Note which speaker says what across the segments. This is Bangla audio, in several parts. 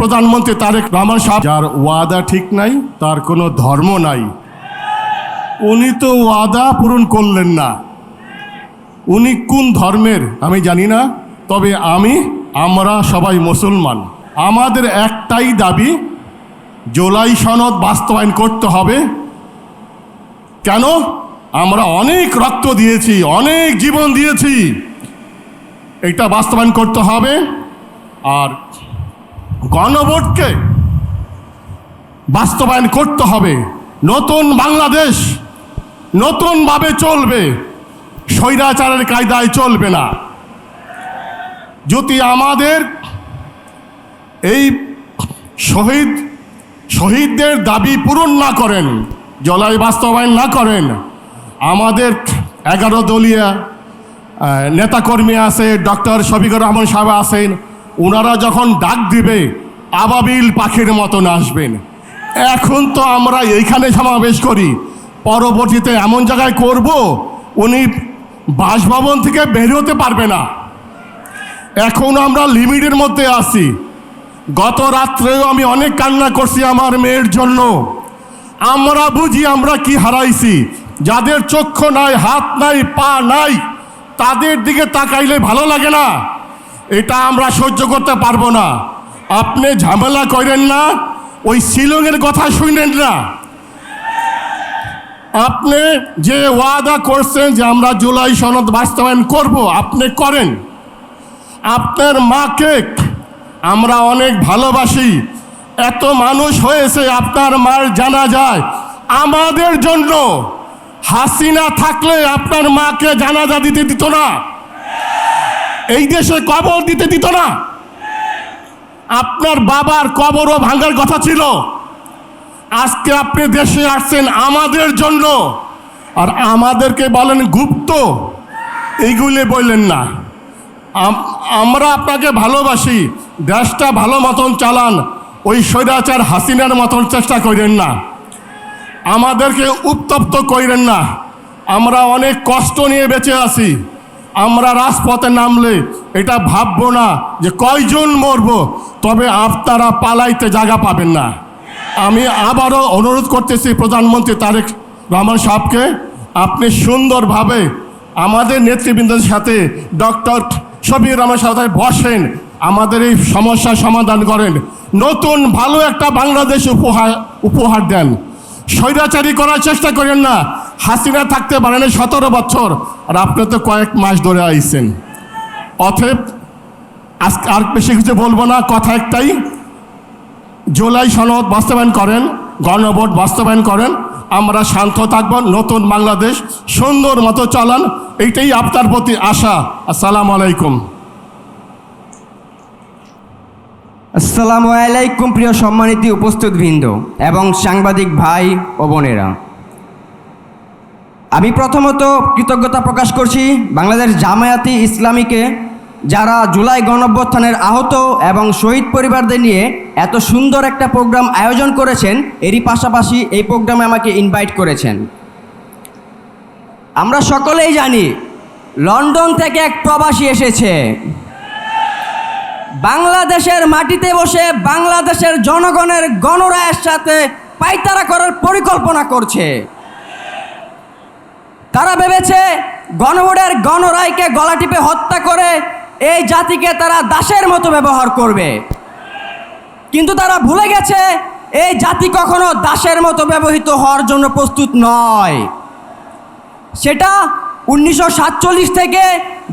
Speaker 1: প্রধানমন্ত্রী তারেক রহমান সাহেব, যার ওয়াদা ঠিক নাই তার কোনো ধর্ম নাই। উনি তো ওয়াদা পূরণ করলেন না। উনি কোন ধর্মের আমি জানি না, তবে আমরা সবাই মুসলমান। আমাদের একটাই দাবি, জুলাই সনদ বাস্তবায়ন করতে হবে। কেন? আমরা অনেক রক্ত দিয়েছি, অনেক জীবন দিয়েছি, এটা বাস্তবায়ন করতে হবে। আর গণভোটকে বাস্তবায়ন করতে হবে। নতুন বাংলাদেশ নতুনভাবে চলবে, স্বৈরাচারের কায়দায় চলবে না। যদি আমাদের এই শহীদদের দাবি পূরণ না করেন, জুলাই বাস্তবায়ন না করেন, আমাদের 11 দলীয় নেতাকর্মী আছে, ডক্টর শফিকুর রহমান সাহেব আছেন, ওনারা যখন ডাক দিবে আবাবিল পাখির মতন আসবেন। এখন তো আমরা এইখানে সমাবেশ করি, পরবর্তীতে এমন জায়গায় করব উনি বাসভবন থেকে বের হতে পারবে না। এখন আমরা লিমিটের মধ্যে আছি। গত রাত্রেও আমি অনেক কান্না করছি আমার মেয়ের জন্য। আমরা বুঝি আমরা কি হারাইছি। যাদের চক্ষু নাই, হাত নাই, পা নাই, তাদের দিকে তাকাইলে ভালো লাগে না। এটা আমরা সহ্য করতে পারবো না। আপনি ঝামেলা করেন না, ওই শিলংয়ের কথা শুনেন না। আপনি যে ওয়াদা করছেন যে আমরা জুলাই সনদ বাস্তবায়ন করব, আপনি করেন। আপনার মাকে আমরা অনেক ভালোবাসি। এত মানুষ হয়েছে আপনার মার জানাজায়। আমাদের জন্য হাসিনা থাকলে আপনার মাকে জানাজা দিতে দিত না, এই দেশে কবর দিতে দিত না। আপনার বাবার কবরও ভাঙার কথা ছিল। আজকে আপনি দেশে আসছেন আমাদের জন্য, আর আমাদেরকে বলেন গুপ্ত, এইগুলি বললেন না। আমরা আপনাকে ভালোবাসি, দেশটা ভালো মতন চালান, ওই স্বৈরাচার হাসিনার মতন চেষ্টা করেন না, আমাদেরকে উত্তপ্ত করেন না। আমরা অনেক কষ্ট নিয়ে বেঁচে আছি। আমরা রাজপথে নামলে এটা ভাববো না যে কয়জন মরবো, তবে আপনারা পালাইতে জায়গা পাবেন না। আমি আবারও অনুরোধ করতেছি প্রধানমন্ত্রী তারেক রহমান সাহেবকে, আপনি সুন্দরভাবে আমাদের নেতৃবৃন্দের সাথে ডক্টর শফিকুর রহমান সাহেব বসেন, আমাদের এই সমস্যার সমাধান করেন, নতুন ভালো একটা বাংলাদেশ উপহার দেন। স্বৈরাচারী করার চেষ্টা করেন না। হাসিনা থাকতে পারেন 17 বছর, আর আপনি তো কয়েক মাস ধরে আইছেন। অতএব আজকে আর বেশি কিছু বলবো না, কথা একটাই, জুলাই সনদ বাস্তবায়ন করেন, গণভোট বাস্তবায়ন করেন, আমরা শান্ত থাকব, নতুন বাংলাদেশ সুন্দর মতো চালান, এইটাই আপনার প্রতি আশা। আসসালামু আলাইকুম।
Speaker 2: আসসালামু আলাইকুম প্রিয় সম্মানিত উপস্থিতবৃন্দ এবং সাংবাদিক ভাই ও বোনেরা, আমি প্রথমত কৃতজ্ঞতা প্রকাশ করছি বাংলাদেশ জামায়াতে ইসলামীকে, যারা জুলাই গণঅভ্যুত্থানের আহত এবং শহীদ পরিবারদের নিয়ে এত সুন্দর একটা প্রোগ্রাম আয়োজন করেছেন। এরই পাশাপাশি এই প্রোগ্রামে আমাকে ইনভাইট করেছেন। আমরা সকলেই জানি লন্ডন থেকে এক প্রবাসী এসেছে, বাংলাদেশের মাটিতে বসে বাংলাদেশের জনগণের গণরায়ের সাথে পাইতারা করার পরিকল্পনা করছে। তারা ভেবেছে গণভোটের গণরায়কে গলা টিপে হত্যা করে এই জাতিকে তারা দাসের মতো ব্যবহার করবে, কিন্তু তারা ভুলে গেছে এই জাতি কখনো দাসের মতো ব্যবহৃত হওয়ার জন্য প্রস্তুত নয়। সেটা 1947 থেকে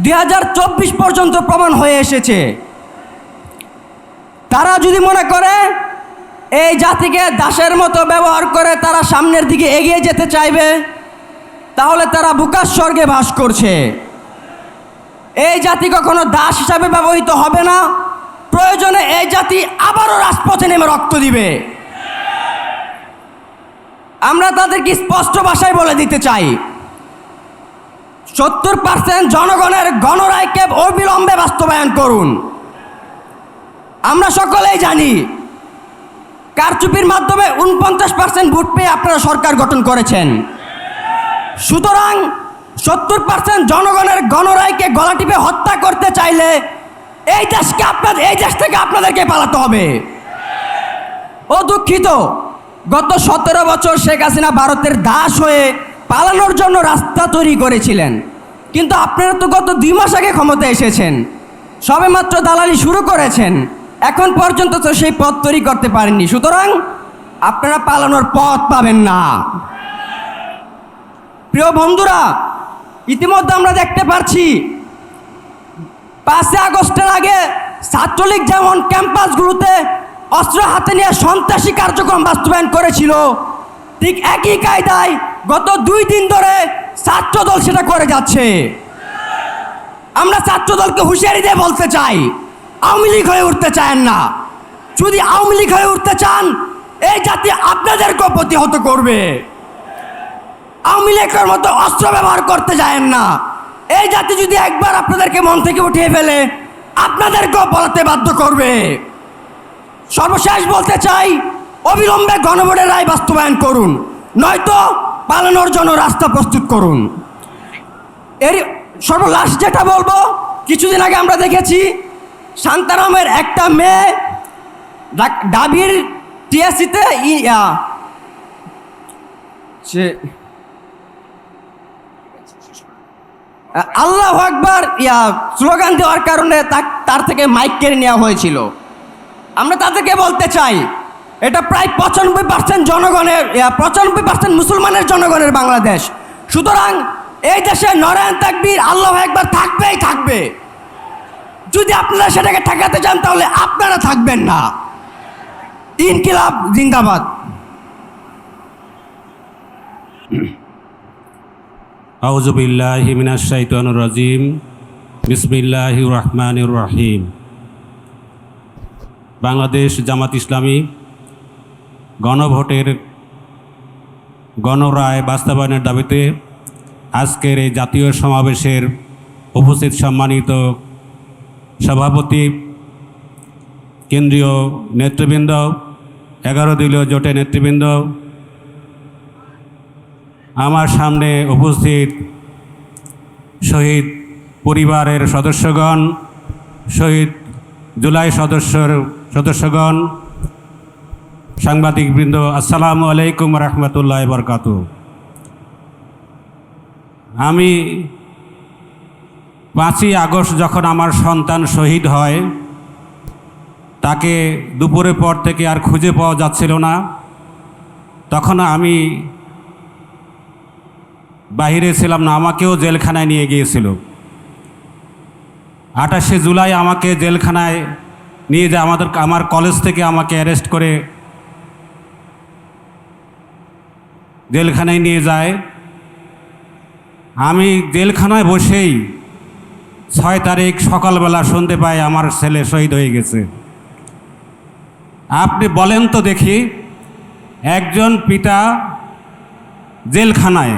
Speaker 2: 2024 পর্যন্ত প্রমাণ হয়ে এসেছে। তারা যদি মনে করে এই জাতিকে দাসের মতো ব্যবহার করে তারা সামনের দিকে এগিয়ে যেতে চাইবে, তাহলে তারা বুকার স্বর্গে বাস করছে। এই জাতি কখনো দাস হিসাবে ব্যবহৃত হবে না। প্রয়োজনে এই জাতি আবারও রাজপথে নেমে রক্ত দিবে। আমরা তাদেরকে স্পষ্ট ভাষায় বলে দিতে চাই, 70% জনগণের গণরায়কে অবিলম্বে বাস্তবায়ন করুন। আমরা সকলেই জানি কারচুপির মাধ্যমে 49% ভোট পেয়ে আপনারা সরকার গঠন করেছেন। সুতরাং 70% জনগণের গণরায়কে গলা টিপে হত্যা করতে চাইলে এই দেশ থেকে আপনাদেরকে পালাতে হবে। ও দুঃখিত, গত 17 বছর শেখ হাসিনা ভারতের দাস হয়ে পালানোর জন্য রাস্তা তৈরি করেছিলেন, কিন্তু আপনারা তো গত 2 মাস আগে ক্ষমতায় এসেছেন, সবেমাত্র দালালি শুরু করেছেন, এখন পর্যন্ত তো সেই পথ তৈরি করতে পারেননি। সুতরাং আপনারা পালানোর পথ পাবেন না। প্রিয় বন্ধুরা, ইতিমধ্যে আমরা দেখতে পাচ্ছি 5 আগস্টের আগে ছাত্রলীগ যেমন ক্যাম্পাসগুলোতে অস্ত্র হাতে নিয়ে সন্ত্রাসী কার্যক্রম বাস্তবায়ন করেছিল, ঠিক একই কায়দায় গত 2 দিন ধরে ছাত্রদল সেটা করে যাচ্ছে। আমরা ছাত্রদলকে হুঁশিয়ারি দিয়ে বলতে চাই, আওয়ামী লীগ হয়ে উঠতে চান না। যদি আওয়ামী লীগ হয়ে উঠতে চান, এই জাতি আপনাদেরকেও প্রতিহত করবে। আওয়ামী লীগের মতো অস্ত্র ব্যবহার করতে যায়েন না। এই জাতি যদি একবার আপনাদেরকে মন থেকে উঠিয়ে ফেলে, আপনাদেরকেও পালাতে বাধ্য করবে। সর্বশেষ বলতে চাই, অবিলম্বে গণভোটের রায় বাস্তবায়ন করুন, নয়তো পালানোর জন্য রাস্তা প্রস্তুত করুন। এর সর্বলাস্ট যেটা বলবো, কিছুদিন আগে আমরা দেখেছি শান্তারামের একটা মেয়ে ডাবির টিএসসিতে আল্লাহু আকবার স্লোগান দেওয়ার কারণে তার থেকে মাইক কেড়ে নেওয়া হয়েছিল। আমরা তাদেরকে বলতে চাই, এটা প্রায় 95% জনগণের 95% মুসলমানের জনগণের বাংলাদেশ। সুতরাং এই দেশে নারায়ণ তাকবীর আল্লাহু আকবার থাকবেই থাকবে। যদি আপনারা সেটাকে ঠেকাতে চান, তাহলে আপনারা থাকবেন না। ইনকিলাব জিন্দাবাদ।
Speaker 3: আউযু বিল্লাহি মিনাশ শাইতানির রাজিম। বিসমিল্লাহির রহমানির রহিম। বাংলাদেশ জামাত ইসলামী গণভোটের গণরায় বাস্তবায়নের দাবিতে আজকের এই জাতীয় সমাবেশের উপস্থিত সম্মানিত সভাপতি, কেন্দ্রীয় নেতৃবৃন্দ, 11 দলীয় জোটের নেতৃবৃন্দ, আমার সামনে উপস্থিত শহীদ পরিবারের সদস্যগণ, শহীদ জুলাই সদস্যগণ, সাংবাদিকবৃন্দ, আসসালামু আলাইকুম রহমতুল্লাহি ওয়া বারাকাতুহু। আমি 5ই আগস্ট যখন আমার সন্তান শহীদ হয়, তাকে দুপুরের পর থেকে আর খুঁজে পাওয়া যাচ্ছিল না। তখন আমি বাহিরে ছিলাম না, আমাকেও জেলখানায় নিয়ে গিয়েছিল। 28শে জুলাই আমাকে জেলখানায় নিয়ে যায়, আমার কলেজ থেকে আমাকে অ্যারেস্ট করে জেলখানায় নিয়ে যায়। আমি জেলখানায় বসেই 6 তারিখ সকালবেলা শুনতে পাই আমার ছেলে শহীদ হয়ে গেছে। আপনি বলেন তো দেখি, একজন পিতা জেলখানায়,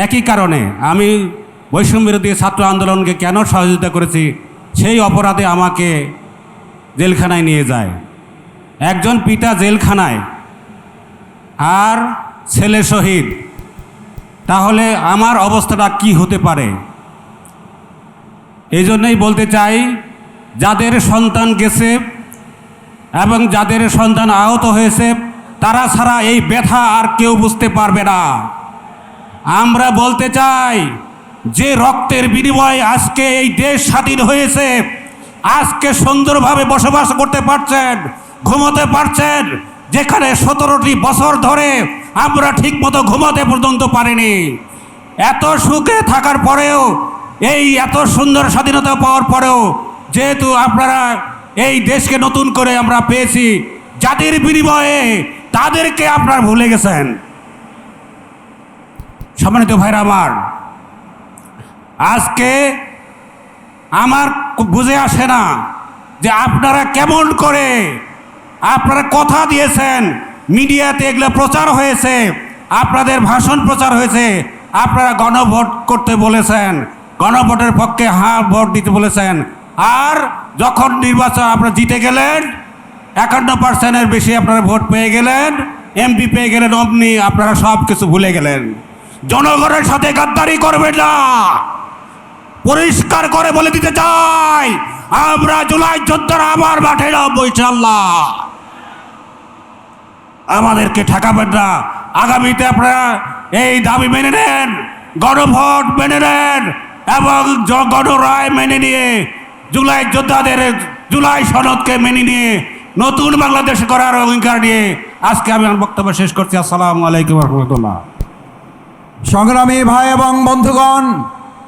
Speaker 3: একই কারণে আমি বৈষম্যবিরোধী ছাত্র আন্দোলনকে কেন সহযোগিতা করেছি সেই অপরাধে আমাকে জেলখানায় নিয়ে যায়। একজন পিতা জেলখানায় আর ছেলে শহীদ, তাহলে আমার অবস্থাটা কি হতে পারে? এই জন্যই বলতে চাই, যাদের সন্তান গেছে এবং যাদের সন্তান আহত হয়েছে, তারা ছাড়া এই ব্যথা আর কেউ বুঝতে পারবে না। আমরা বলতে চাই, যে রক্তের বিনিময়ে আজকে এই দেশ স্বাধীন হয়েছে, আজকে সুন্দরভাবে বসবাস করতে পারছেন, ঘুমোতে পারছেন, যেখানে 17টি বছর ধরে আমরা ঠিকমতো ঘুমাতে পর্যন্ত পারিনি। এত সুখে থাকার পরেও, এই এত সুন্দর স্বাধীনতা পাওয়ার পরেও, যেহেতু আপনারা এই দেশকে নতুন করে আমরা পেয়েছি, যাদের বিনিময়ে তাদেরকে আপনারা ভুলে গেছেন। সম্মানিত ভাইরা আমার, আজকে আমার বুঝে আসে না যে আপনারা কেমন করে, আপনারা কথা দিয়েছেন, মিডিয়াতে এগুলো প্রচার হয়েছে, আপনাদের ভাষণ প্রচার হয়েছে, আপনারা গণভোট করতে বলেছেন, গণভোটের পক্ষে হ্যাঁ ভোট দিতে বলেছেন। আর যখন নির্বাচন আপনারা জিতে গেলেন, 51%-এর বেশি আপনারা ভোট পেয়ে গেলেন, এমপি পেয়ে গেলেন, অমনি আপনারা সব কিছু ভুলে গেলেন। জনগণের সাথে গাদ্দারি করবেন না। পরিষ্কার করে বলে দিতে চাই, আমরা জুলাই যোদ্ধারা আবার মাঠে নামবো ইনশাআল্লাহ। আমাদেরকে ঠেকাবেন না। আগামীতে আপনারা এই দাবি মেনে নেন, গণভোট মেনে নেন এবং গণরায় মেনে নিয়ে জুলাই যোদ্ধাদের জুলাই সনদকে মেনে নিয়ে নতুন বাংলাদেশ করার অঙ্গীকার নিয়ে আজকে আমি আমার বক্তব্য শেষ করছি। আসসালামু আলাইকুম রহমতুল্লাহ।
Speaker 4: সংগ্রামী ভাই এবং বন্ধুগণ,